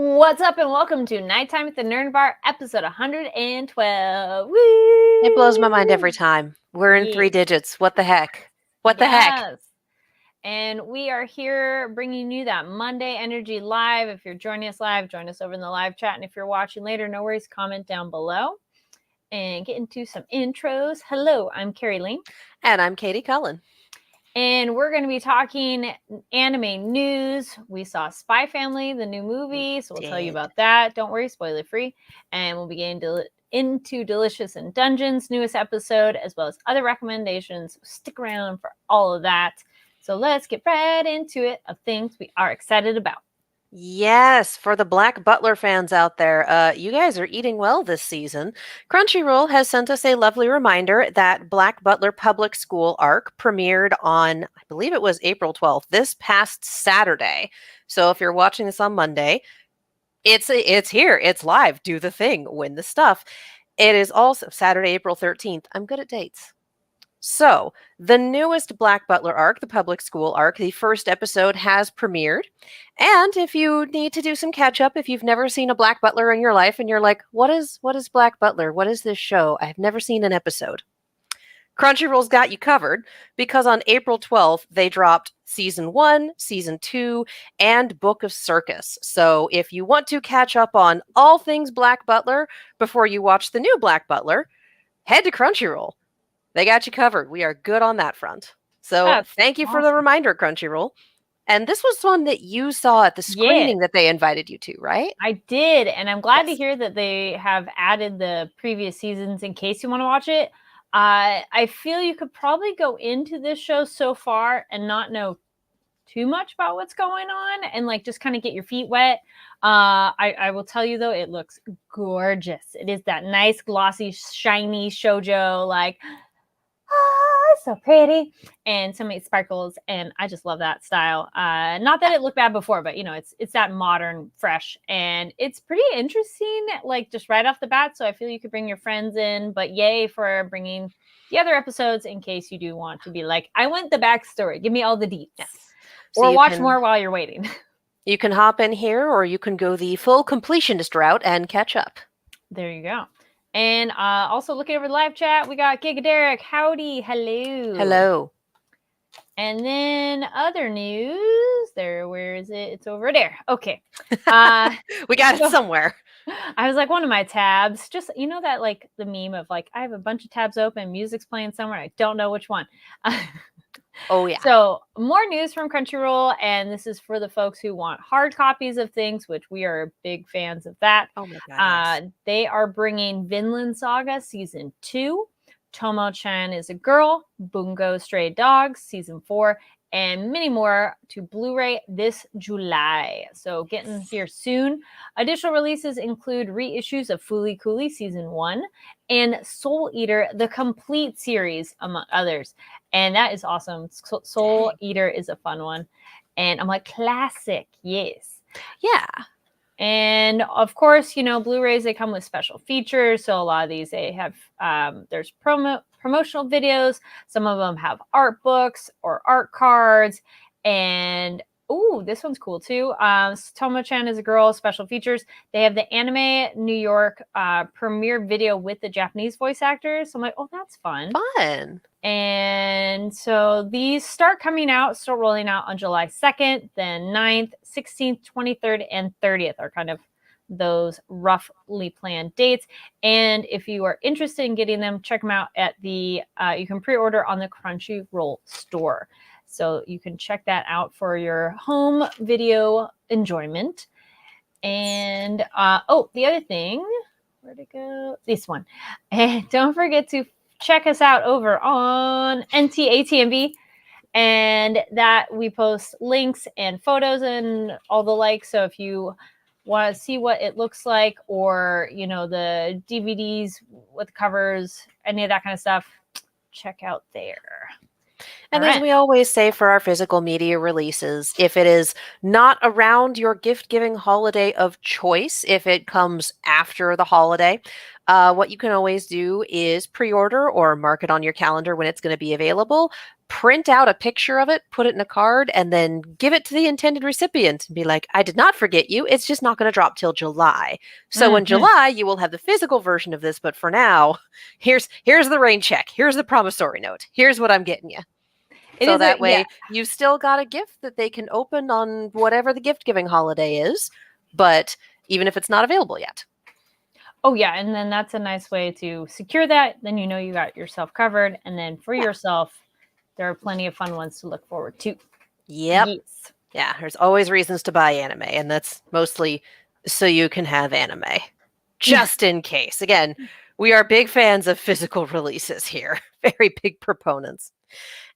What's up and welcome to Nighttime at the Nerd Bar, episode 112. Woo! It blows my mind every time. We're in three Yes. digits. What the heck? What the heck? Yes. And we are here bringing you that Monday Energy Live. If you're joining us live, join us over in the live chat. And if you're watching later, no worries, comment down below. And get into some intros. Hello, I'm Carrie Lee. And I'm Katie Cullen. And we're going to be talking anime news. We saw Spy Family, the new movie, so we'll tell you about that. Don't worry, spoiler free. And we'll be getting into Delicious in Dungeons, newest episode, as well as other recommendations. Stick around for all of that. So let's get right into it of things we are excited about. Yes, for the Black Butler fans out there, you guys are eating well this season. Crunchyroll has sent us a lovely reminder that Black Butler Public School arc premiered on, I believe it was April 12th, this past Saturday. So if you're watching this on Monday, it's here, it's live. Do the thing, win the stuff. It is also Saturday, April 13th. I'm good at dates. So, the newest Black Butler arc, the public school arc, the first episode has premiered. And if you need to do some catch up, if you've never seen a Black Butler in your life and you're like, what is Black Butler? What is this show? I've never seen an episode. Crunchyroll's got you covered because on April 12th, they dropped season 1, season 2, and Book of Circus. So if you want to catch up on all things Black Butler before you watch the new Black Butler, head to Crunchyroll. They got you covered. We are good on that front. So thank you for the reminder, Crunchyroll. And this was one that you saw at the screening that they invited you to, right? I did. And I'm glad to hear that they have added the previous seasons in case you want to watch it. I feel you could probably go into this show so far and not know too much about what's going on and like just kind of get your feet wet. I will tell you though, it looks gorgeous. It is that nice, glossy, shiny shoujo, like so pretty, and so many sparkles, and I just love that style. Not that it looked bad before, but you know, it's that modern, fresh, and it's pretty interesting, like just right off the bat. So I feel you could bring your friends in, but yay for bringing the other episodes in case you do want to be like, I want the backstory, give me all the deets. Yes. So or watch more while you're waiting. You can hop in here, or you can go the full completionist route and catch up. There you go. And also looking over the live chat, we got Giga Derek. Howdy. Hello. Hello. And then other news. Where is it? It's over there. Okay. We got it somewhere. I was like, one of my tabs. Just, you know that like the meme of like, I have a bunch of tabs open, music's playing somewhere. I don't know which one. Oh, yeah. So more news from Crunchyroll, and this is for the folks who want hard copies of things, which we are big fans of that. Oh, my God. Yes. They are bringing Vinland Saga Season 2. Tomo-chan is a Girl, Bungo Stray Dogs Season 4, and many more to Blu-ray this July. So getting here soon. Additional releases include reissues of Fooly Cooly Season 1 and Soul Eater, the complete series, among others. And that is awesome. Soul Eater is a fun one. And I'm like, classic, yes. Yeah. And of course, you know, Blu-rays, they come with special features. So a lot of these, they have, there's promotional videos. Some of them have art books or art cards. And, ooh, this one's cool too. Tomo-chan is a Girl, special features. They have the Anime New York premiere video with the Japanese voice actors. So I'm like, oh, that's fun. Fun. And so these start rolling out on July 2nd, then 9th, 16th, 23rd, and 30th are kind of those roughly planned dates. And if you are interested in getting them, check them out at the, you can pre-order on the Crunchyroll store. So you can check that out for your home video enjoyment. And, oh, the other thing, where'd it go? This one. And don't forget to check us out over on NTATMB, and that we post links and photos and all the likes. So if you want to see what it looks like, or, you know, the DVDs with covers, any of that kind of stuff, check out there. And as we always say for our physical media releases, if it is not around your gift-giving holiday of choice, if it comes after the holiday, what you can always do is pre-order or mark it on your calendar when it's going to be available. print out a picture of it, put it in a card, and then give it to the intended recipient and be like, I did not forget you. It's just not going to drop till July. So in July, you will have the physical version of this. But for now, here's the rain check. Here's the promissory note. Here's what I'm getting you. So that way, you've still got a gift that they can open on whatever the gift giving holiday is, but even if it's not available yet. Oh, yeah. And then that's a nice way to secure that. Then you know you got yourself covered. And then for yourself, there are plenty of fun ones to look forward to. Yep. Yes. Yeah, there's always reasons to buy anime, and that's mostly so you can have anime. Just in case. Again, we are big fans of physical releases here. Very big proponents.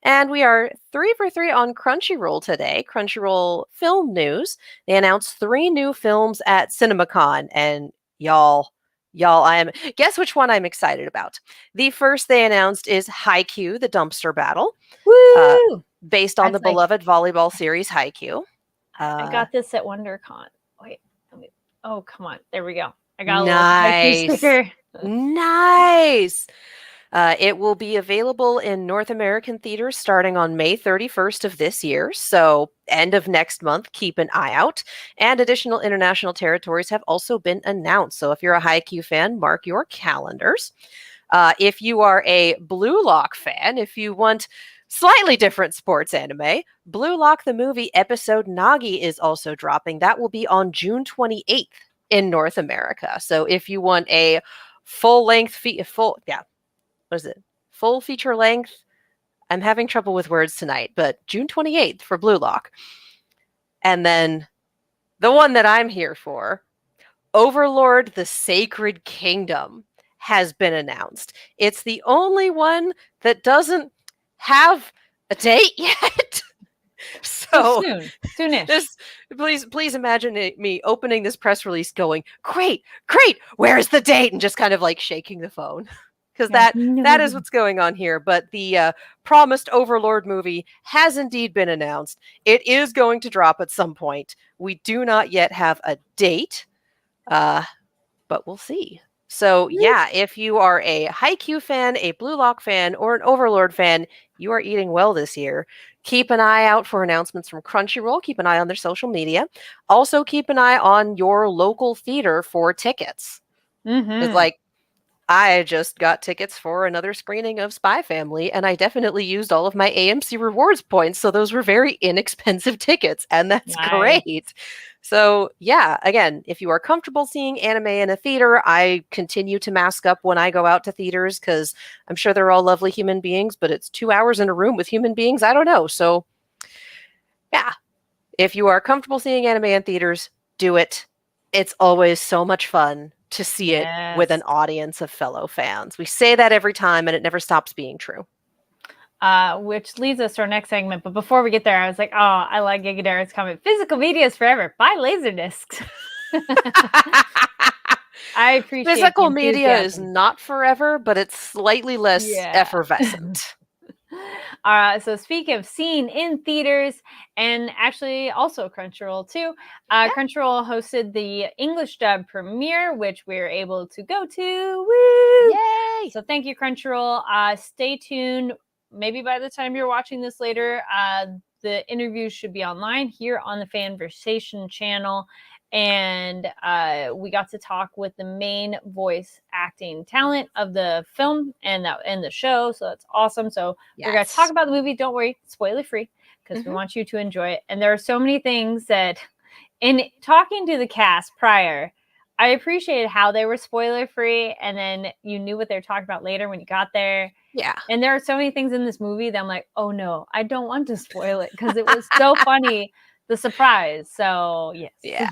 And we are 3 for 3 on Crunchyroll today. Crunchyroll film news. They announced 3 new films at CinemaCon, and y'all, guess which one I'm excited about. The first they announced is Haikyuu, the Dumpster Battle. Woo! Based on the beloved volleyball series Haikyuu. I got this at WonderCon. Wait. Oh, come on. There we go. I got a nice. little sticker. Nice. It will be available in North American theaters starting on May 31st of this year. So end of next month, keep an eye out. And additional international territories have also been announced. So if you're a Haikyuu fan, mark your calendars. If you are a Blue Lock fan, if you want slightly different sports anime, Blue Lock the movie episode Nagi is also dropping. That will be on June 28th in North America. So if you want a full feature length. I'm having trouble with words tonight, but June 28th for Blue Lock. And then the one that I'm here for, Overlord the Sacred Kingdom, has been announced. It's the only one that doesn't have a date yet. So soonish. Please imagine me opening this press release going, great, where's the date? And just kind of like shaking the phone. Because that is what's going on here. But the promised Overlord movie has indeed been announced. It is going to drop at some point. We do not yet have a date, but we'll see. So yeah, if you are a Haikyuu fan, a Blue Lock fan, or an Overlord fan, you are eating well this year. Keep an eye out for announcements from Crunchyroll. Keep an eye on their social media. Also, keep an eye on your local theater for tickets. It's like, I just got tickets for another screening of Spy Family, and I definitely used all of my AMC rewards points, so those were very inexpensive tickets, and that's great. So yeah, again, if you are comfortable seeing anime in a theater, I continue to mask up when I go out to theaters because I'm sure they're all lovely human beings, but it's 2 hours in a room with human beings. I don't know. So yeah, if you are comfortable seeing anime in theaters, do it. It's always so much fun to see it with an audience of fellow fans. We say that every time, and it never stops being true. Which leads us to our next segment. But before we get there, I was like, oh, I like Gigadara's comment. Physical media is forever. Buy Laserdiscs. I appreciate physical media is not forever, but it's slightly less effervescent. So speaking of seeing in theaters, and actually also Crunchyroll too, Crunchyroll hosted the English dub premiere, which we were able to go to. Woo! Yay! So thank you, Crunchyroll. Stay tuned. Maybe by the time you're watching this later, the interviews should be online here on the Fanversation channel. And we got to talk with the main voice acting talent of the film and the show. So that's awesome. So we're going to talk about the movie. Don't worry, spoiler free, because we want you to enjoy it. And there are so many things that in talking to the cast prior, I appreciated how they were spoiler free. And then you knew what they were talking about later when you got there. Yeah. And there are so many things in this movie that I'm like, oh no, I don't want to spoil it because it was so funny, the surprise. So yes. Yeah.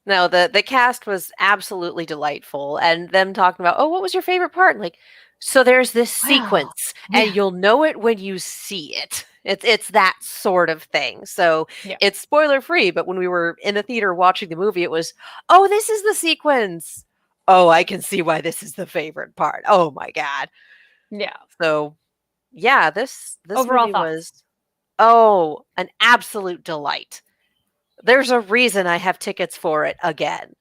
No, the cast was absolutely delightful, and them talking about, oh, what was your favorite part? Like, so there's this sequence, and you'll know it when you see it. It's that sort of thing. So it's spoiler free, but when we were in the theater watching the movie, it was, oh, this is the sequence. Oh, I can see why this is the favorite part. Oh my God. Yeah. So yeah, this overall movie was an absolute delight. There's a reason I have tickets for it again.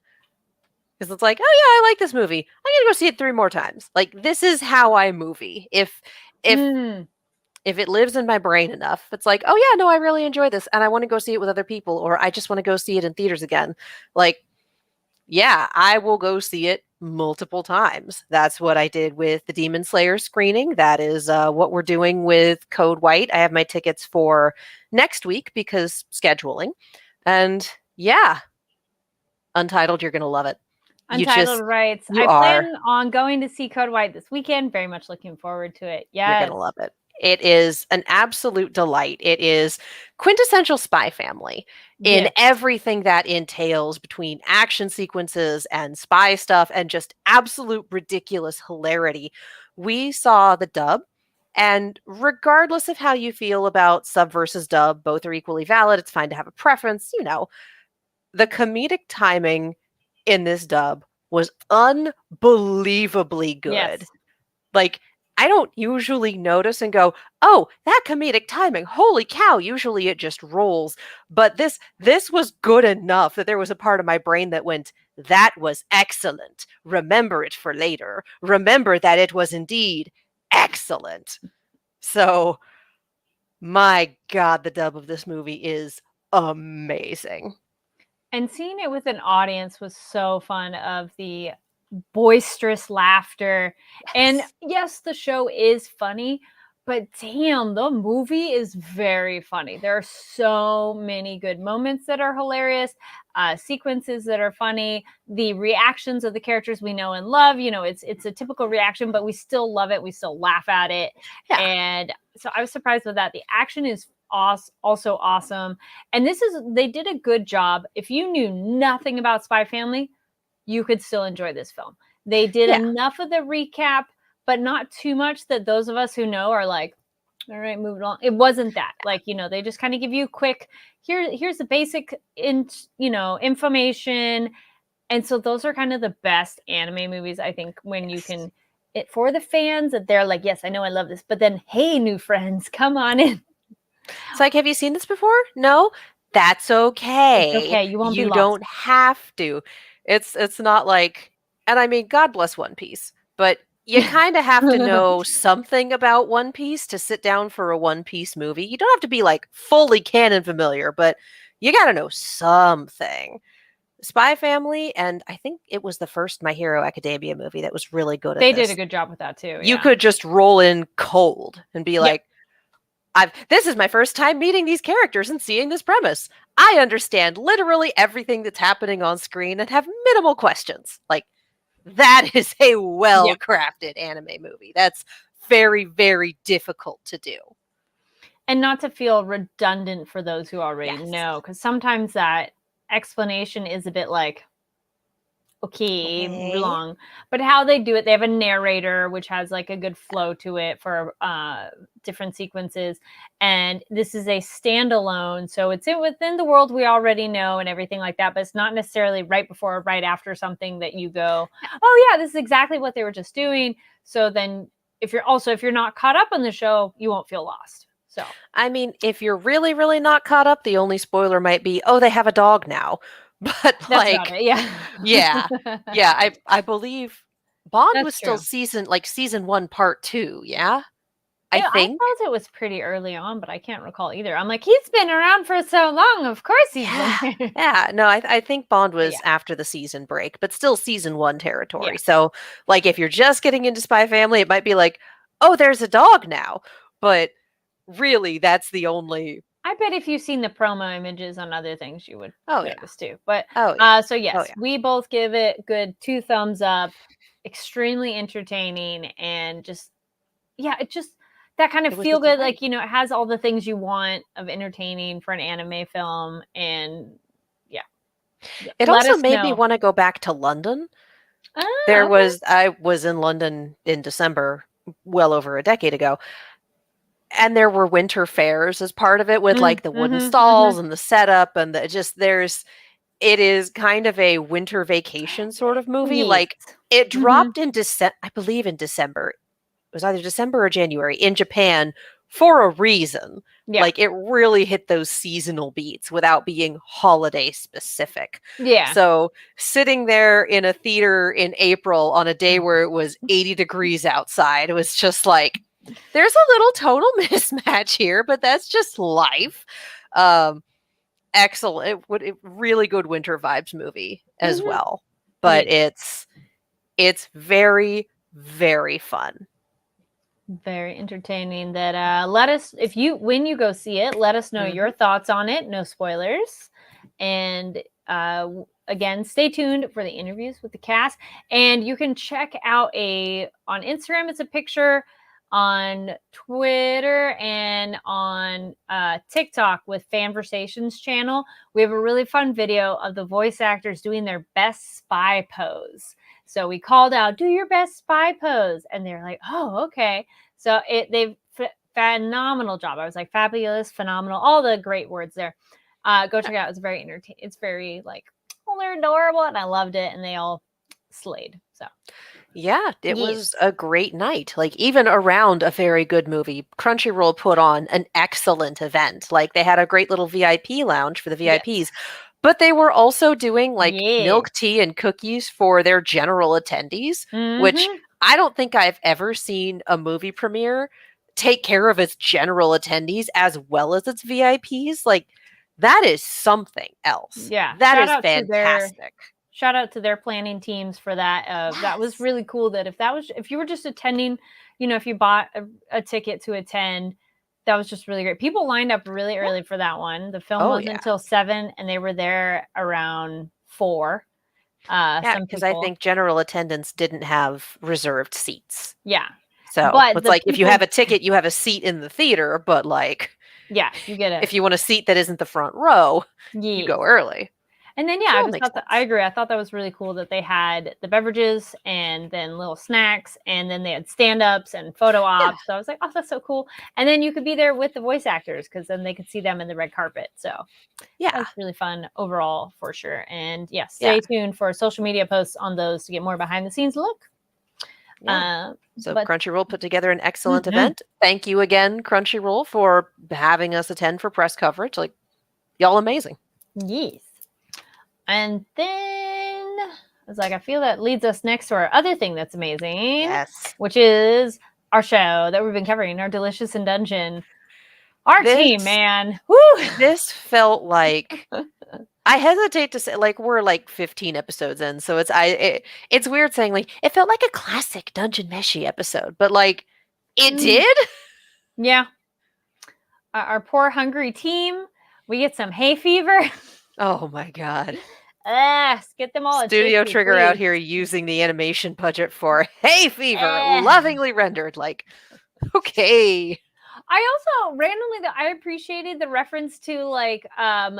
Because it's like, oh yeah, I like this movie. I'm gonna go see it 3 more times. Like, this is how I movie. If if it lives in my brain enough, it's like, oh yeah, no, I really enjoy this and I want to go see it with other people, or I just want to go see it in theaters again. Like, yeah, I will go see it multiple times. That's what I did with the Demon Slayer screening. That is what we're doing with Code White. I have my tickets for next week because scheduling. And yeah, Untitled, you're going to love it. Untitled writes, you I are. plan on going to see Code White this weekend. Very much looking forward to it. You're Yes. going to love it. It is an absolute delight. It is quintessential Spy Family in Yes. everything that entails between action sequences and spy stuff and just absolute ridiculous hilarity. We saw the dub, and regardless of how you feel about sub versus dub, both are equally valid. It's fine to have a preference. You know, the comedic timing in this dub was unbelievably good. Yes. Like, I don't usually notice and go, oh, that comedic timing, holy cow, usually it just rolls. But this was good enough that there was a part of my brain that went, that was excellent. Remember it for later. Remember that it was indeed excellent. So, my God, the dub of this movie is amazing. And seeing it with an audience was so fun, of the boisterous laughter. And yes, the show is funny, but damn, the movie is very funny. There are so many good moments that are hilarious, sequences that are funny, the reactions of the characters we know and love. You know, it's a typical reaction, but we still love it. We still laugh at it. Yeah. And so I was surprised with that. The action is also awesome. And they did a good job. If you knew nothing about Spy Family, you could still enjoy this film. They did enough of the recap, but not too much that those of us who know are like, all right, moving on. It wasn't that. Like, you know, they just kind of give you quick, here's the basic information. And so those are kind of the best anime movies, I think, when you can, for the fans, that they're like, yes, I know I love this, but then, hey, new friends, come on in. It's like, have you seen this before? No? That's okay. It's okay. You won't be You lost. don't have to. It's not like, and I mean, God bless One Piece, but you kind of have to know something about One Piece to sit down for a One Piece movie. You don't have to be like fully canon familiar, but you got to know something. Spy Family, and I think it was the first My Hero Academia movie that was really good at They this. did a good job with that too. You could just roll in cold and be like, this is my first time meeting these characters and seeing this premise. I understand literally everything that's happening on screen and have minimal questions. Like, that is a well-crafted anime movie. That's very, very difficult to do. And not to feel redundant for those who already know, because sometimes that explanation is a bit like, okay, long. But how they do it, they have a narrator, which has like a good flow to it for different sequences. And this is a standalone, so it's within the world we already know and everything like that, but it's not necessarily right before or right after something that you go, oh yeah, this is exactly what they were just doing. So then if you're not caught up on the show, you won't feel lost. So I mean, if you're really, really not caught up, the only spoiler might be, oh, they have a dog now. But that's like, I believe Bond was still true. season 1, part 2. Yeah, I think. I thought it was pretty early on, but I can't recall either. I'm like, he's been around for so long. Of course he's been. Yeah. No, I think Bond was after the season break, but still season 1 territory. So, like, if you're just getting into Spy Family, it might be like, oh, there's a dog now. But really, that's the only. I bet if you've seen the promo images on other things, you would notice too. But so yes, we both give it good 2 thumbs up. Extremely entertaining, and just it just that kind of feel good. Like, you know, it has all the things you want of entertaining for an anime film, and it also made me want to go back to London. I was in London in December, well over a decade ago. And there were winter fairs as part of it with like the wooden stalls and the setup and it is kind of a winter vacation sort of movie. Like, it dropped in I believe in December. It was either December or January in Japan for a reason. Like, it really hit those seasonal beats without being holiday specific. So sitting there in a theater in April on a day where it was 80 degrees outside, it was just like, there's a little tonal mismatch here, but that's just life. Um, excellent, really good winter vibes movie as Mhm. well. But Yeah. it's very, very fun. Very entertaining. That let us, if you, when you go see it, let us know your thoughts on it. No spoilers. And again, stay tuned for the interviews with the cast. And you can check out on Instagram, it's a picture, on Twitter and on TikTok with Fanversations channel. We have a really fun video of the voice actors doing their best spy pose. So we called out, do your best spy pose. And they're like, oh, okay. So they've phenomenal job. I was like, fabulous, phenomenal, all the great words there. Go check it out. It's very entertaining. It's very like, oh, they're adorable. And I loved it. And they all slayed. So Yeah, it yes. was a great night. Like, even around a very good movie, Crunchyroll put on an excellent event. Like, they had a great little VIP lounge for the VIPs, Yes. but they were also doing like Yeah. milk tea and cookies for their general attendees, which Mhm. I don't think I've ever seen a movie premiere take care of its general attendees as well as its VIPs. Like, that is something else. Yeah. That is fantastic. Shout out to their planning teams for that. That was Yes. really cool. That if you were just attending, if you bought a ticket to attend, that was just really great. People lined up really early for that one. The film Oh, wasn't yeah. until 7, and they were there around 4. Yeah, Some because I people, think general attendance didn't have reserved seats. yeah, So but it's the like if you have people, a ticket, you have a seat in the theater, but like yeah, you get it. if you want a seat that isn't the front row, you Yeah. go early. And then, So I that just makes thought I sense. agree. I thought that was really cool that they had the beverages and then little snacks, and then they had stand ups and photo Yeah. ops. So I was like, oh, that's so cool. And then you could be there with the voice actors because then they could see them in the red carpet. So that Yeah. was really fun overall for sure. And yeah, Yeah. stay tuned for social media posts on those to get more behind the scenes look. Yeah. So But Crunchyroll put together an excellent mhm, event. Thank you again, Crunchyroll, for having us attend for press coverage. Like, y'all amazing. yes. And then I was like, I feel that leads us next to our other thing that's amazing, Yes. which is our show that we've been covering, our Delicious in Dungeon. Our team, This man. Woo! this felt like I hesitate to say like we're like 15 episodes in, so it's weird saying like it felt like a classic Dungeon Meshi episode, but like it Mm, did. yeah. Our poor hungry team. We get some hay fever. Oh my god. Get them all a Studio tishy, Trigger out please. here using the animation budget for hay fever, Eh. lovingly rendered. Like, okay. I also randomly I appreciated the reference to like uh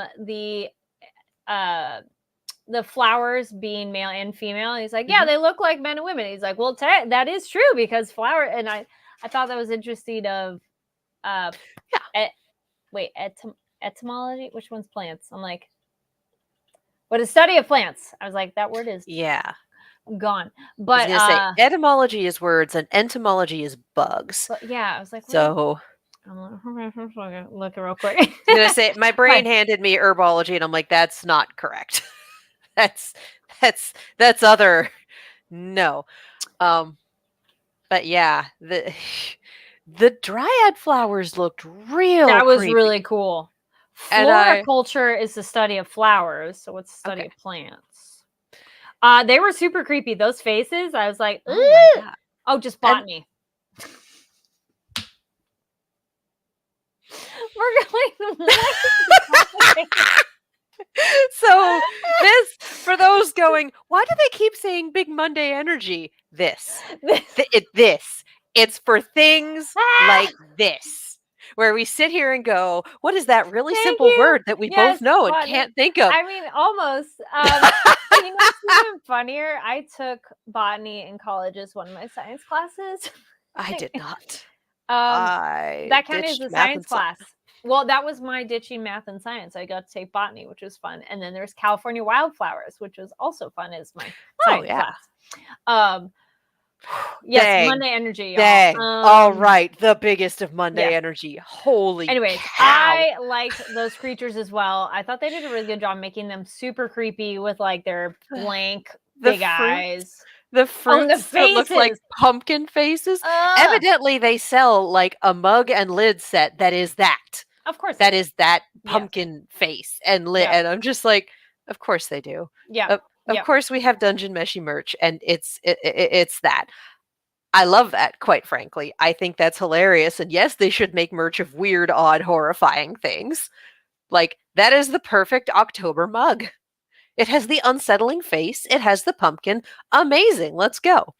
the flowers being male and female. He's like, yeah, Mhm. they look like men and women. He's like, well, that is true because flower. And I thought that was interesting. Of uh, Yeah. wait, etymology. Which one's plants? I'm like, what is study of plants? I was like, that word is Yeah. gone. I was But gonna say etymology is words and entomology is bugs. yeah, I was like, So I'm look real quick. I was gonna say my brain Fine. handed me herbology, and I'm like, that's not correct. that's that's other no. Um, but yeah, the dryad flowers looked real That was creepy. really cool. And Floriculture is the study of flowers, so it's the study okay. of plants. They were super creepy. Those faces, I was like, Oh my "Ugh." god. Oh, just And botany. We're going so this for those going, why do they keep saying Big Monday energy? This. This. It's for things like this. Where we sit here and go, what is that really Thank simple you. word that we Yes, both know and botany. can't think of? I mean, almost. You know what's even funnier? I took botany in college as one of my science classes. I did not. um, I that kind of is ditched a math science and science. class. Well, that was my ditching math and science. I got to take botany, which was fun. And then there's California wildflowers, which was also fun as my Oh science yeah. class. Yes, Dang. Monday energy, y'all. Dang. All right. The biggest of Monday yeah. energy. Holy Anyways, cow. I liked those creatures as well. I thought they did a really good job making them super creepy with like their blank The big fruits eyes. the Oh, the fruits that look like faces. pumpkin faces. Ugh. Evidently, they sell like a mug and lid set that is that. Of course they That do. is that Yes. pumpkin face and lid. Yep. And I'm just like, of course they do. Yep. Of Yep. course we have Dungeon Meshy merch, and it's that. I love that, quite frankly. I think that's hilarious. And yes, they should make merch of weird, odd, horrifying things. Like, that is the perfect October mug. It has the unsettling face. It has the pumpkin. Amazing. Let's go.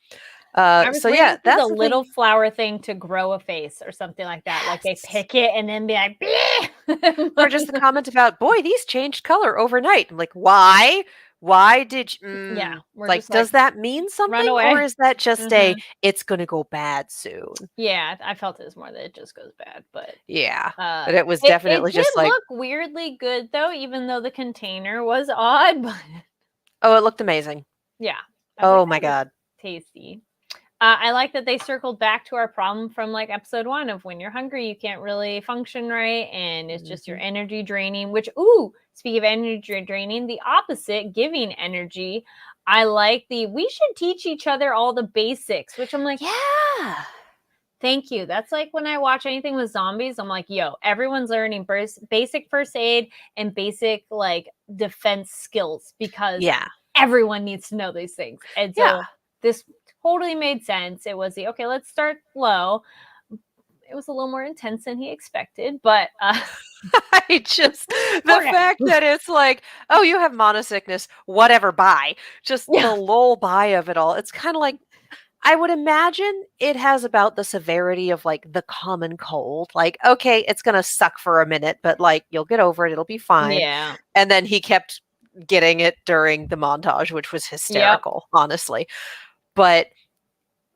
I was So waiting yeah, for that's the the little thing. flower thing to grow a face or something like that. Like they Yes. pick it and then be like, Or just the comment about, boy, these changed color overnight. I'm like, why? Why did you, yeah, we're like, just like, does that mean run something? Or away. is that just Mhm. it's going to go bad soon? Yeah, I felt it was more that it just goes bad, but Yeah. uh But it was it definitely did just like, look weirdly good though, even though the container was odd, but oh, it looked amazing. yeah. I was like, Oh my that looks God. tasty. I like that they circled back to our problem from like episode 1 of when you're hungry, you can't really function right, and it's just your Mhm. energy draining. Which, ooh, speaking of energy draining, the opposite, giving energy. I like the we should teach each other all the basics, which I'm like, Yeah. thank you. That's like when I watch anything with zombies, I'm like, yo, everyone's learning basic first aid and basic like defense skills because Yeah. everyone needs to know these things. And Yeah. so this totally made sense. It was the okay, let's start low. It was a little more intense than he expected, but I just, the okay. fact that it's like, oh, you have monosickness, whatever, bye. Just the Yeah. lull by of it all. It's kind of like, I would imagine it has about the severity of like the common cold. Like, okay, it's going to suck for a minute, but like you'll get over it. It'll be fine. Yeah. And then he kept getting it during the montage, which was Yep. hysterical, honestly. But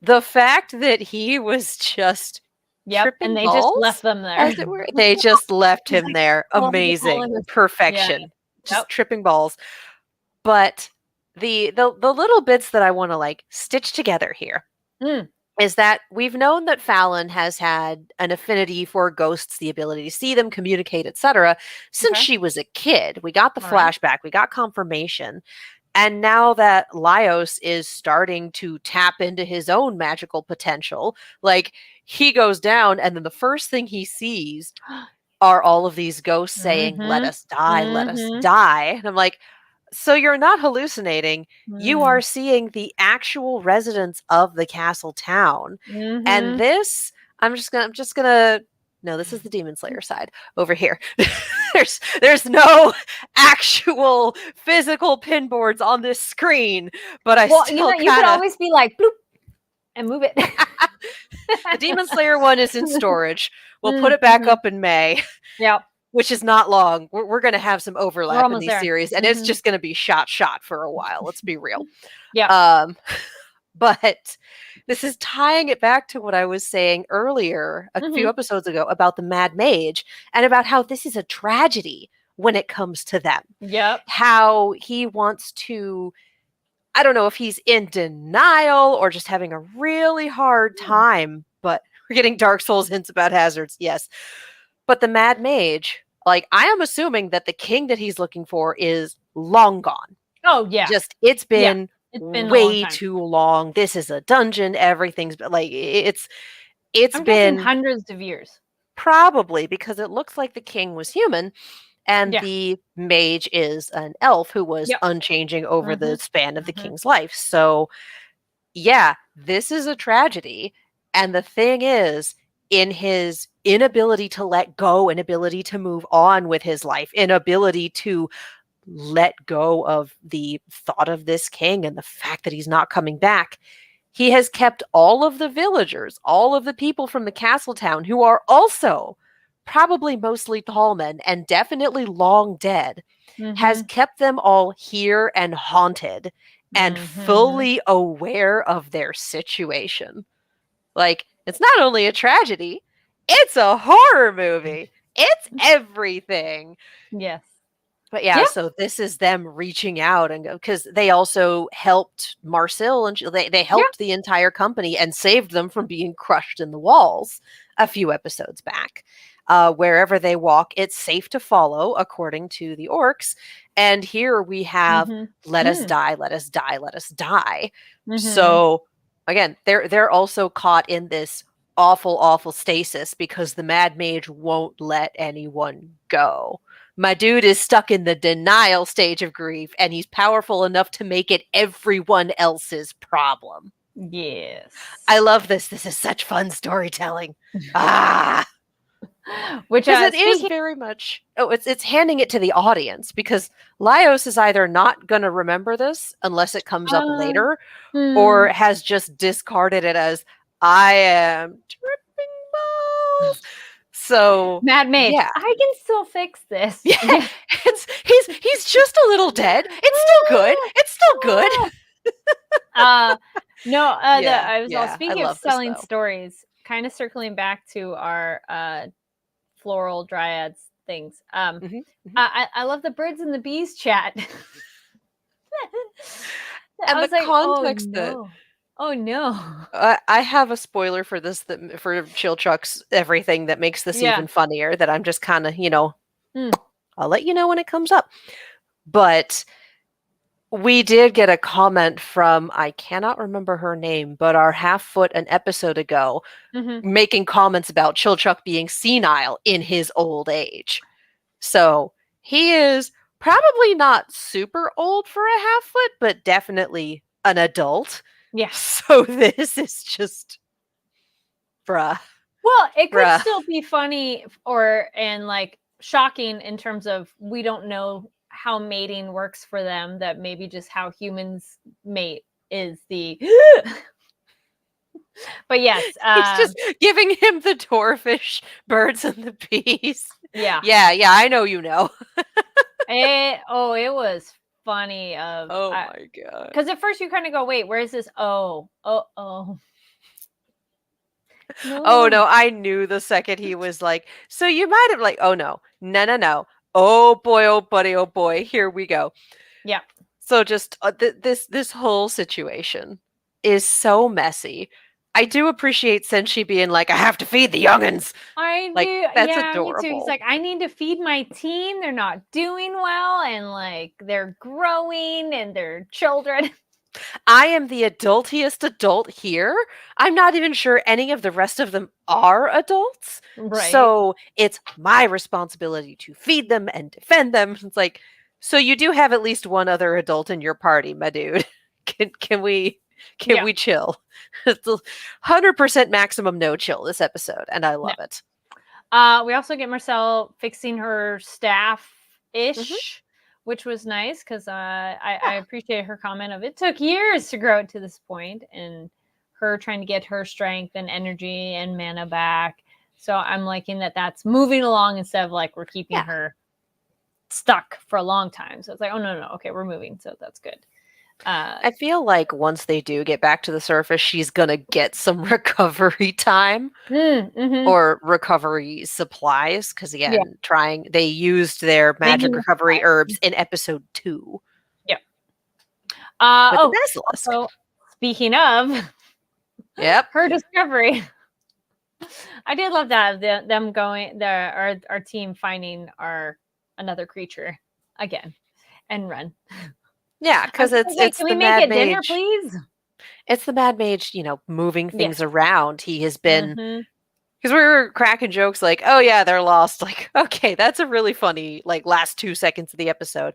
the fact that he was just Yep. tripping And they just left balls, them there. as it were, they just left He's him like, there. oh, I'm calling Amazing. this. Yeah. Perfection. Yep. Just tripping balls. But the little bits that I want to like stitch together here Mm, is that we've known that Fallon has had an affinity for ghosts, the ability to see them, communicate, etc., since okay. she was a kid. We got the All right. flashback, we got confirmation. And now that Laios is starting to tap into his own magical potential, like he goes down, and then the first thing he sees are all of these ghosts saying, let Mm-hmm. us die, let us Mm-hmm. die. And I'm like, so you're not hallucinating. You Mm. are seeing the actual residents of the castle town. And Mm-hmm. this, I'm just gonna no, this is the Demon Slayer side over here. there's no actual physical pinboards on this screen, but I Well, you still know, you could kind of always be like bloop and move it. the Demon Slayer one is in storage. We'll put it back Mm-hmm. up in May. Yep. Which is not long. We're going to have some We're overlap in almost these there. series, and it's Mhm. just going to be shot for a while. Let's be real. Yeah. But this is tying it back to what I was saying earlier a few Mhm. episodes ago about the Mad Mage and about how this is a tragedy when it comes to them. Yep. How he wants to, I don't know if he's in denial or just having a really hard time, but we're getting Dark Souls hints about hazards, yes. But the Mad Mage, like, I am assuming that the king that he's looking for is long gone. Oh yeah. Just, it's Yeah. been It's been a long way time. too long. This is a dungeon. Everything's like, it's I'm guessing been hundreds of years. probably because it looks like the king was human and Yeah. the mage is an elf who was Yep. unchanging over the Mhm. span of the Mhm. king's life. So, yeah, this is a tragedy. And the thing is, in his inability to let go, inability to move on with his life, inability to let go of the thought of this king and the fact that he's not coming back, he has kept all of the villagers, all of the people from the castle town who are also probably mostly tall men and definitely long dead, has Mhm. kept them all here and haunted and Mhm. fully aware of their situation. Like, it's not only a tragedy, it's a horror movie. It's everything. Yes. But yeah, Yeah. so this is them reaching out and because they also helped Marcel and they helped the entire company and saved them from being crushed in the walls a few episodes back. Wherever they walk, it's safe to follow, according to the orcs. And here we have let us die, let us die, let us die. So again, they're also caught in this awful stasis because the mad mage won't let anyone go. My dude is stuck in the denial stage of grief, and he's powerful enough to make it everyone else's problem. Yes. I love this. This is such fun storytelling. Ah, which because it is very much. Oh, it's handing it to the audience, because Laios is either not going to remember this unless it comes up later, or has just discarded it as I am tripping balls. So Mad Mage, yeah. I can still fix this. Yeah, he's just a little dead. It's still good. It's still good. No, Yeah, I was all yeah, I speaking of love this, selling though. stories, kind of circling back to our floral dryads things. I love the birds and the bees chat. And I was the like, context that oh no. I have a spoiler for this, that for Chill Chuck's everything, that makes this Yeah. even funnier, that I'm just kind of, Mm. I'll let you know when it comes up. But we did get a comment from, I cannot remember her name, but our Half-Foot an episode ago, making comments about Chill Chuck being senile in his old age. So he is probably not super old for a Half-Foot, but definitely an adult. Yeah. So this is just, bruh. Well, it could Bruh. still be funny and like shocking in terms of we don't know how mating works for them, that maybe just how humans mate is the but yes, He's just giving him the dwarfish birds and the bees. Yeah. Yeah, I know you know. it was funny of Oh my god. because at first you kind of go, wait, where is this? Oh. No. Oh no, I knew the second he was like, so you might have like, oh no. Oh boy, here we go. Yeah. So just this whole situation is so messy. I do appreciate Senshi being like, I have to feed the youngins. I Like, do. that's Yeah, adorable. me too. He's like, I need to feed my team. They're not doing well, and like they're growing and they're children. I am the adultiest adult here. I'm not even sure any of the rest of them are adults. Right. So it's my responsibility to feed them and defend them. It's like, so you do have at least one other adult in your party, my dude. Can we chill? It's 100% maximum no chill this episode, and I love it. We also get Marcel fixing her staff-ish, which was nice because I appreciate her comment of it took years to grow to this point, and her trying to get her strength and energy and mana back. So I'm liking that that's moving along instead of like we're keeping her stuck for a long time. So it's like, oh no, okay, we're moving. So that's good. I feel like once they do get back to the surface, she's gonna get some recovery time or recovery supplies, because again, they used their magic recovery herbs in episode 2. Yeah. With the basilisk. Also, speaking of, her discovery. I did love that them going our team finding another creature again and run. Yeah, because it's can we the make mad it mage. dinner, please? It's the mad mage, moving things around. He has been, because we were cracking jokes like, oh yeah, they're lost. Like, okay, that's a really funny like last 2 seconds of the episode.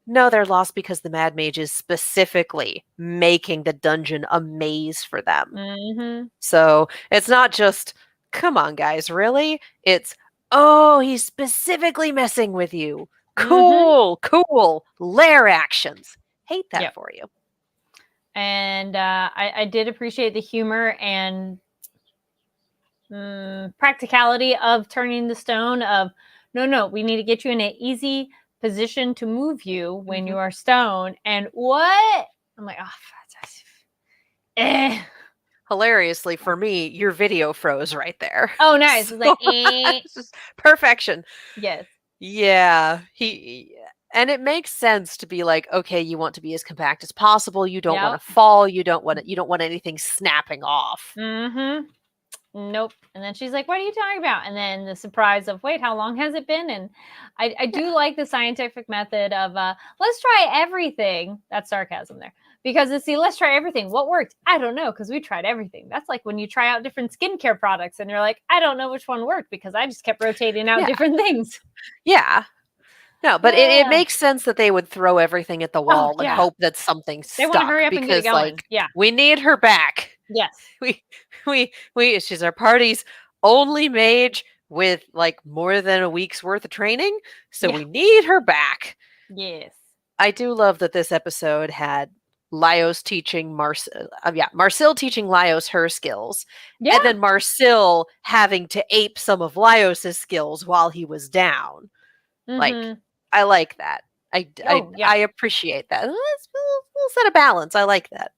No, they're lost because the mad mage is specifically making the dungeon a maze for them. So it's not just, come on guys, really? It's, oh, he's specifically messing with you. Cool. Lair actions. Hate that for you. And I did appreciate the humor and practicality of turning the stone of, no, we need to get you in an easy position to move you when you are stone. And what? I'm like, Hilariously for me, your video froze right there. Oh, nice. It was like, just perfection. Yes. Yeah. And it makes sense to be like, okay, you want to be as compact as possible. You don't want to fall. You don't want anything snapping off. nope. And then she's like, what are you talking about? And then the surprise of, wait, how long has it been? And I do like the scientific method of let's try everything. That's sarcasm there. Because it's the let's try everything. What worked? I don't know, because we tried everything. That's like when you try out different skincare products and you're like, I don't know which one worked because I just kept rotating out different things. Yeah. No, but it makes sense that they would throw everything at the wall and hope that something stuck. They want to hurry up and get it going. Like, we need her back. Yes. She's our party's only mage with like more than a week's worth of training. So we need her back. Yes. I do love that this episode had Laios teaching Marcille teaching Laios her skills. Yeah. And then Marcille having to ape some of Laios' skills while he was down. Like, I like that. I appreciate that. We'll set a balance. I like that.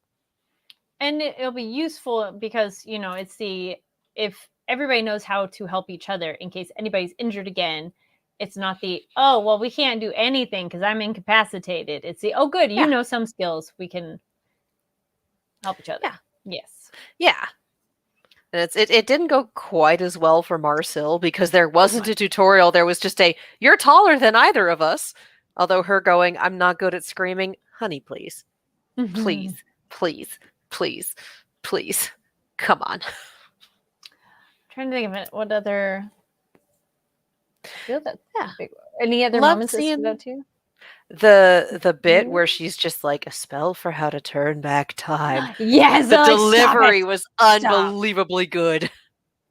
And it'll be useful because, it's if everybody knows how to help each other in case anybody's injured again, it's not the, oh, well, we can't do anything because I'm incapacitated. It's the, oh, good, you know some skills. We can help each other. Yeah. Yes. Yeah. And it didn't go quite as well for Marcille because there wasn't a tutorial. There was just you're taller than either of us. Although her going, I'm not good at screaming. Honey, please. Please. Please. Please. Please. Come on. I'm trying to think of it. What other... Any other moments that stood out to you? The bit where she's just like, a spell for how to turn back time. Yes, the delivery was unbelievably good.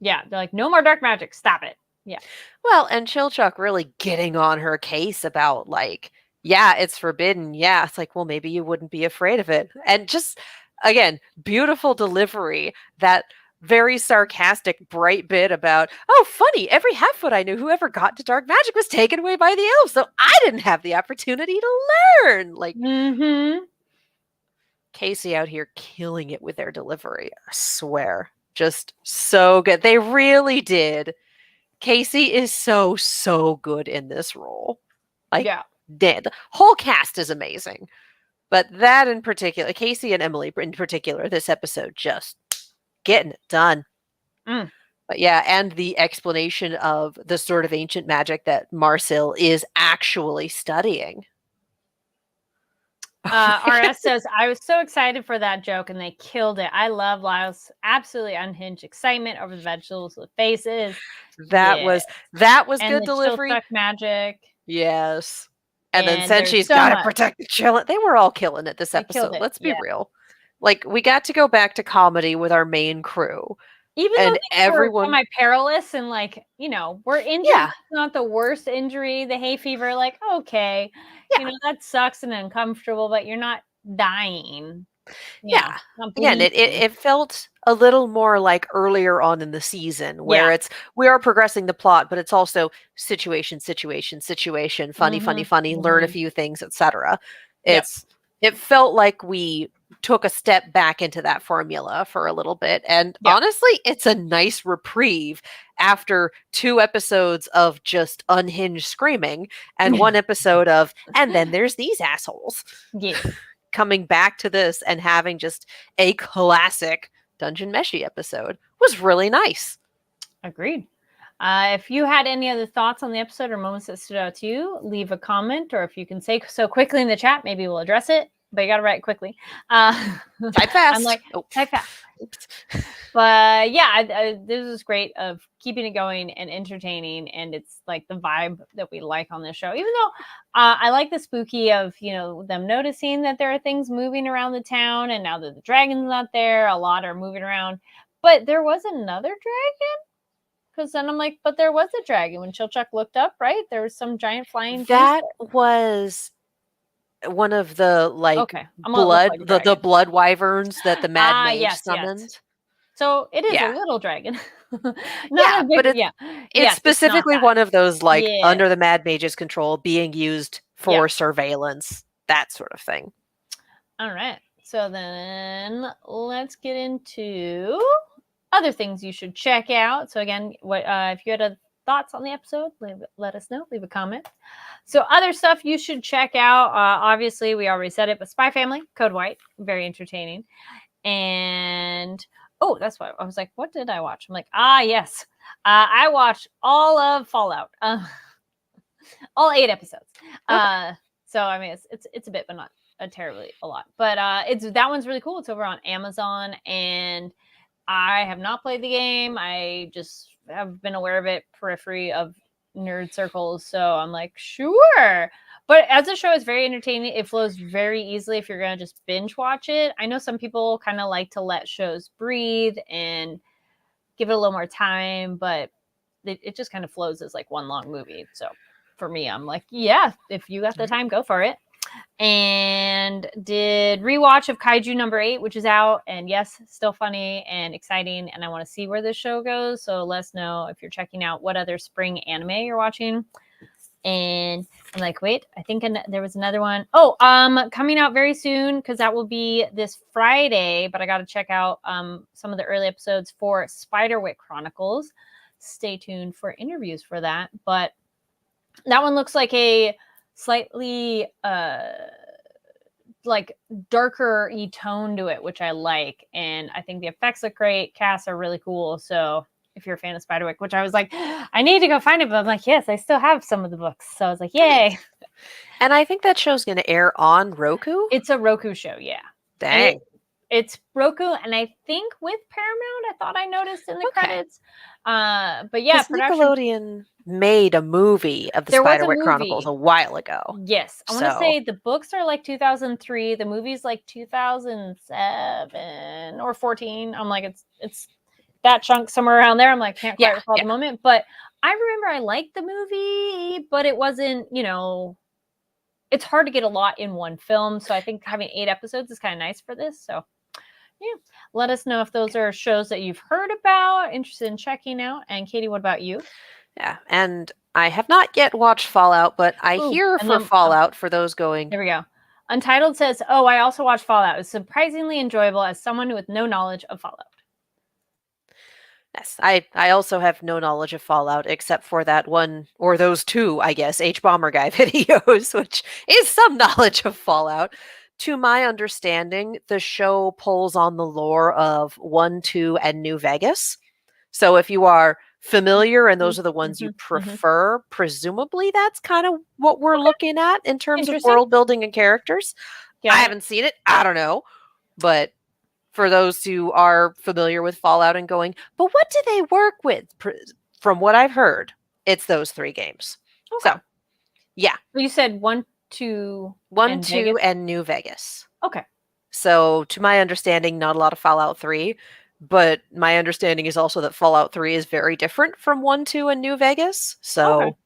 Yeah, they're like, no more dark magic. Stop it. Yeah. Well, and Chilchuck really getting on her case about like, yeah, it's forbidden. Yeah, it's like, well, maybe you wouldn't be afraid of it. And just again, beautiful delivery. That very sarcastic, bright bit about, oh, funny, every half-foot I knew who ever got to dark magic was taken away by the elves, so I didn't have the opportunity to learn. Like, Casey out here killing it with their delivery. I swear. Just so good. They really did. Casey is so good in this role. Like, the whole cast is amazing. But that in particular, Casey and Emily in particular, this episode just getting it done. But yeah, and the explanation of the sort of ancient magic that Marcille is actually studying. RS says, I was so excited for that joke and they killed it. I love Lyle's absolutely unhinged excitement over the vegetables with faces. That was and good the delivery. Chilchuck magic. Yes. And then Senchi's got to protect the chillin'. They were all killing it this episode. Let's be real. Like, we got to go back to comedy with our main crew. Even though everyone semi-perilous and like, we're injured. It's not the worst injury. The hay fever, like, okay, that sucks and uncomfortable, but you're not dying. Again, it felt a little more like earlier on in the season where we are progressing the plot, but it's also situation, funny, learn a few things, etc. It felt like we took a step back into that formula for a little bit. And honestly, it's a nice reprieve after 2 episodes of just unhinged screaming and 1 episode of, and then there's these assholes. Coming back to this and having just a classic Dungeon Meshi episode was really nice. Agreed. If you had any other thoughts on the episode or moments that stood out to you, leave a comment, or if you can say so quickly in the chat, maybe we'll address it. But you got to write quickly. Type fast. I'm like, type fast. But yeah, this is great of keeping it going and entertaining. And it's like the vibe that we like on this show. Even though I like the spooky of, them noticing that there are things moving around the town. And now that the dragon's not there, a lot are moving around. But there was another dragon? Because then I'm like, but there was a dragon when Chilchuck looked up, right? There was some giant flying beast. That was one of the the blood wyverns that the Mad Mage summoned. Yes. So it is a little dragon. It's specifically one of those under the Mad Mage's control, being used for surveillance, that sort of thing. All right. So then let's get into other things you should check out. So again, what if you had thoughts on the episode, let us know. Leave a comment. So other stuff you should check out. Obviously, we already said it, but Spy Family, Code White, very entertaining. And Oh, that's what I was like. What did I watch? I'm like, yes, I watched all of Fallout, all 8 episodes. Okay. So I mean, it's a bit, but not terribly a lot. But it's that one's really cool. It's over on Amazon, and I have not played the game. I just have been aware of it periphery of nerd circles. So I'm like, sure. But as a show, it's very entertaining. It flows very easily if you're going to just binge watch it. I know some people kind of like to let shows breathe and give it a little more time, but it just kind of flows as like one long movie. So for me, I'm like, yeah, if you got the time, go for it. And did rewatch of Kaiju number 8, which is out, and yes, still funny and exciting, and I want to see where this show goes. So let us know if you're checking out what other spring anime you're watching. And I'm like, wait, I think there was another one. Oh, coming out very soon, because that will be this Friday, but I got to check out some of the early episodes for Spiderwick Chronicles. Stay tuned for interviews for that. But that one looks like a slightly like darker tone to it, which I like, and I think the effects look great. Casts are really cool. So if you're a fan of Spiderwick, which I was like, I need to go find it, but I'm like, yes, I still have some of the books. So I was like, yay. And I think that show's going to air on Roku. It's a Roku show, yeah. Dang. It's Roku, and I think with Paramount, I thought I noticed in the credits. But yeah, production. Nickelodeon made a movie of the Spiderwick Chronicles a while ago. Yes. I want to say the books are like 2003. The movie's like 2007 or 14. I'm like, it's that chunk somewhere around there. I'm like, can't quite recall the moment. But I remember I liked the movie, but it wasn't, it's hard to get a lot in one film. So I think having 8 episodes is kind of nice for this. So yeah, let us know if those are shows that you've heard about, interested in checking out. And Katie, what about you? Yeah, and I have not yet watched Fallout, but I hear for Fallout, for those going... There we go. Untitled says, oh, I also watched Fallout. It's surprisingly enjoyable as someone with no knowledge of Fallout. Yes, I also have no knowledge of Fallout except for that one, or those 2, I guess, H-Bomber Guy videos, which is some knowledge of Fallout. To my understanding, the show pulls on the lore of 1, 2, and New Vegas. So if you are familiar and those are the ones you prefer, presumably that's kind of what we're looking at in terms of world building and characters. Yeah. I haven't seen it. I don't know. But for those who are familiar with Fallout and going, but what do they work with? From what I've heard, it's those 3 games. Okay. So, yeah. You said 1, 2, 1, 2, and New Vegas. Okay. So, to my understanding, not a lot of Fallout 3, but my understanding is also that Fallout 3 is very different from 1, 2, and New Vegas. So,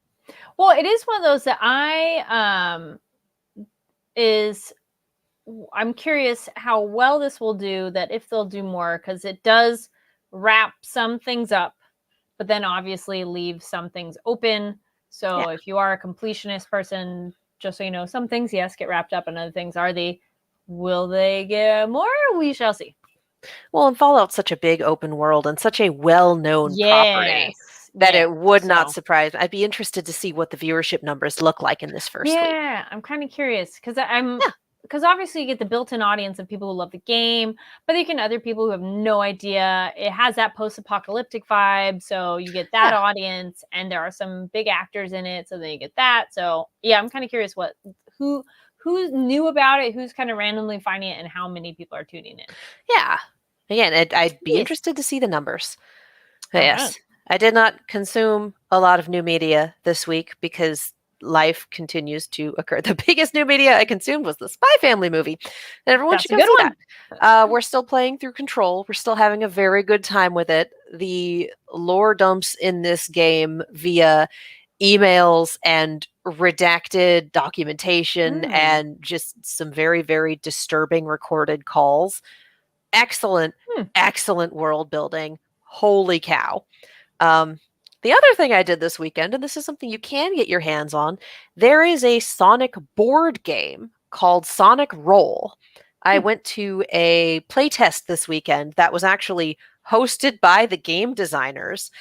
well, it is one of those that I'm curious how well this will do, that if they'll do more, because it does wrap some things up, but then obviously leave some things open. So if you are a completionist person, just so you know, some things, yes, get wrapped up, and other things will they get more? We shall see. Well, and Fallout's such a big open world and such a well-known property that it would not surprise me. I'd be interested to see what the viewership numbers look like in this first week. Yeah, I'm kind of curious because because obviously you get the built-in audience of people who love the game, but you can other people who have no idea. It has that post-apocalyptic vibe, so you get that audience, and there are some big actors in it, so then you get that. So yeah, I'm kind of curious who knew about it, who's kind of randomly finding it, and how many people are tuning in. Yeah. Again, I'd be interested to see the numbers. Yes. I did not consume a lot of new media this week because life continues to occur. The biggest new media I consumed was the Spy Family movie. And everyone should go see that. We're still playing through Control. We're still having a very good time with it. The lore dumps in this game via emails and redacted documentation and just some very, very disturbing recorded calls. Excellent, excellent world building. Holy cow. The other thing I did this weekend, and this is something you can get your hands on, there is a Sonic board game called Sonic Roll. I went to a playtest this weekend that was actually hosted by the game designers,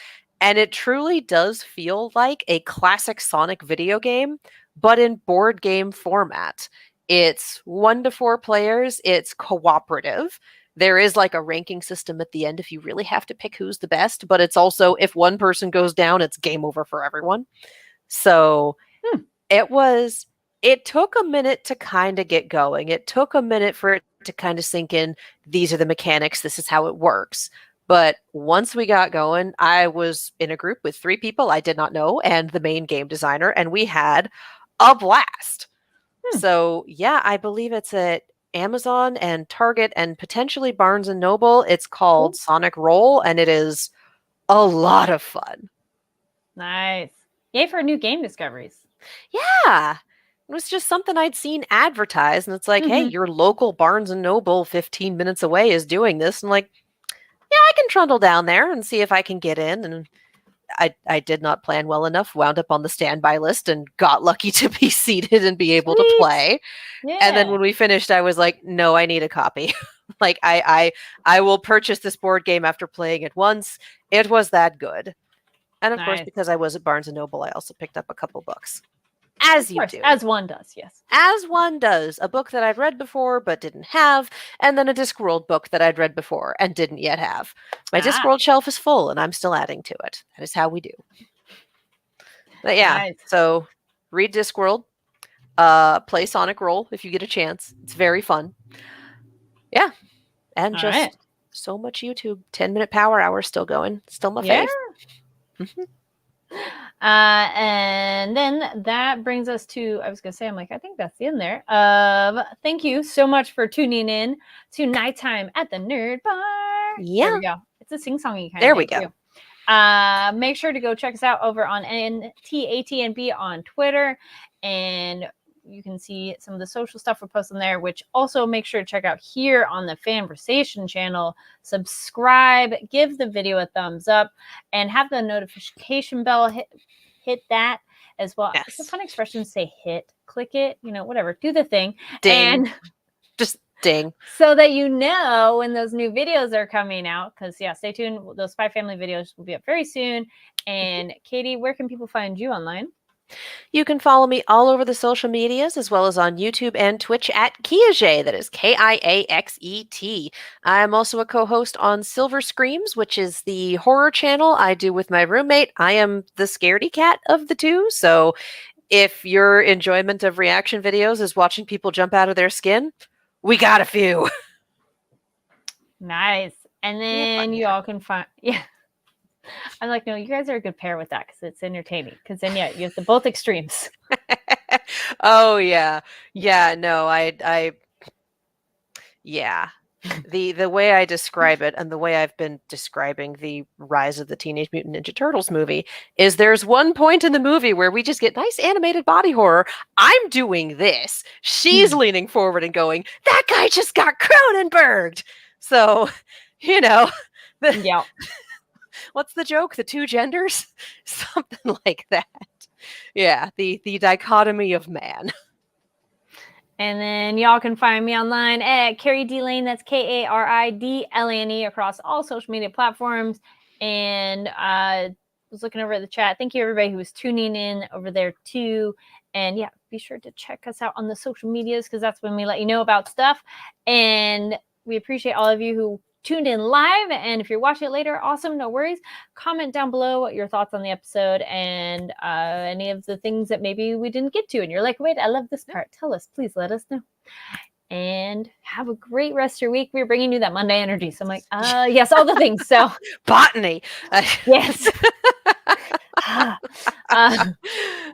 and it truly does feel like a classic Sonic video game, but in board game format. It's 1 to 4 players, it's cooperative, There is like a ranking system at the end if you really have to pick who's the best, but it's also if one person goes down, it's game over for everyone. So Hmm. it took a minute to kind of get going. It took a minute for it to kind of sink in. These are the mechanics. This is how it works. But once we got going, I was in a group with 3 people I did not know and the main game designer, and we had a blast. Hmm. So yeah, I believe it's at Amazon and Target and potentially Barnes and Noble. It's called Cool. Sonic Roll, and it is a lot of fun. Nice. Yay for new game discoveries. Yeah. It was just something I'd seen advertised, and it's like, hey, Mhm. your local Barnes and Noble 15 minutes away is doing this. And like, yeah, I can trundle down there and see if I can get in. And I did not plan well enough, wound up on the standby list and got lucky to be seated and be able to Sweet. play. And then Yeah. when we finished, I was like, no, I need a copy. Like I will purchase this board game after playing it once. It was that good. And of course, Nice. because I was at Barnes and Noble, I also picked up a couple books. As Of you course, do. as one does, yes. As one does. A book that I'd read before but didn't have, and then a Discworld book that I'd read before and didn't yet have. My Ah, Discworld shelf is full and I'm still adding to it. That is how we do. But yeah, nice. so read Discworld. Play Sonic Roll if you get a chance. It's very fun. Yeah. And All just right. so much YouTube. 10-minute power hour still going. Still my Yeah. fave. Mhm. And then that brings us to, I was going to say, I'm like, I think that's the end there. Thank you so much for tuning in to Nighttime at the Nerd Bar. Yeah. There we go. It's a sing-songy kind There of we thing, go. too. Make sure to go check us out over on NTATNB on Twitter, and you can see some of the social stuff we're posting there, which also make sure to check out here on the Fanversation channel. Subscribe, give the video a thumbs up, and have the notification bell hit that as well. Yes. It's a fun expression to say hit, click it, whatever, do the thing. Ding. And just ding. So that you know when those new videos are coming out. Because, yeah, stay tuned. Those Spy Family videos will be up very soon. And Katie, where can people find you online? You can follow me all over the social medias as well as on YouTube and Twitch at Kiaxet. That is Kiaxet. I'm also a co host on Silver Screams, which is the horror channel I do with my roommate. I am the scaredy cat of the two. So if your enjoyment of reaction videos is watching people jump out of their skin, we got a few. Nice. And then you all can find, yeah. I'm like, no, you guys are a good pair with that because it's entertaining. Because then, yeah, you have the both extremes. Oh yeah, yeah. No, yeah. The way I describe it and the way I've been describing the Rise of the Teenage Mutant Ninja Turtles movie is there's one point in the movie where we just get nice animated body horror. I'm doing this. She's leaning forward and going, that guy just got Cronenberged. So, Yeah. What's the joke? The two genders? Something like that. Yeah, the dichotomy of man. And then y'all can find me online at Carrie D Lane. That's KARIDLANE across all social media platforms. And I was looking over at the chat. Thank you, everybody who was tuning in over there, too. And yeah, be sure to check us out on the social medias because that's when we let you know about stuff. And we appreciate all of you who tuned in live. And if you're watching it later, awesome, no worries. Comment down below what your thoughts on the episode and any of the things that maybe we didn't get to. And you're like, wait, I love this part. Tell us, please let us know. And have a great rest of your week. We're bringing you that Monday energy. So I'm like, yes, all the things. So botany. yes.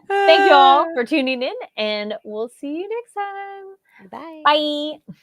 Thank you all for tuning in, and we'll see you next time. Bye. Bye.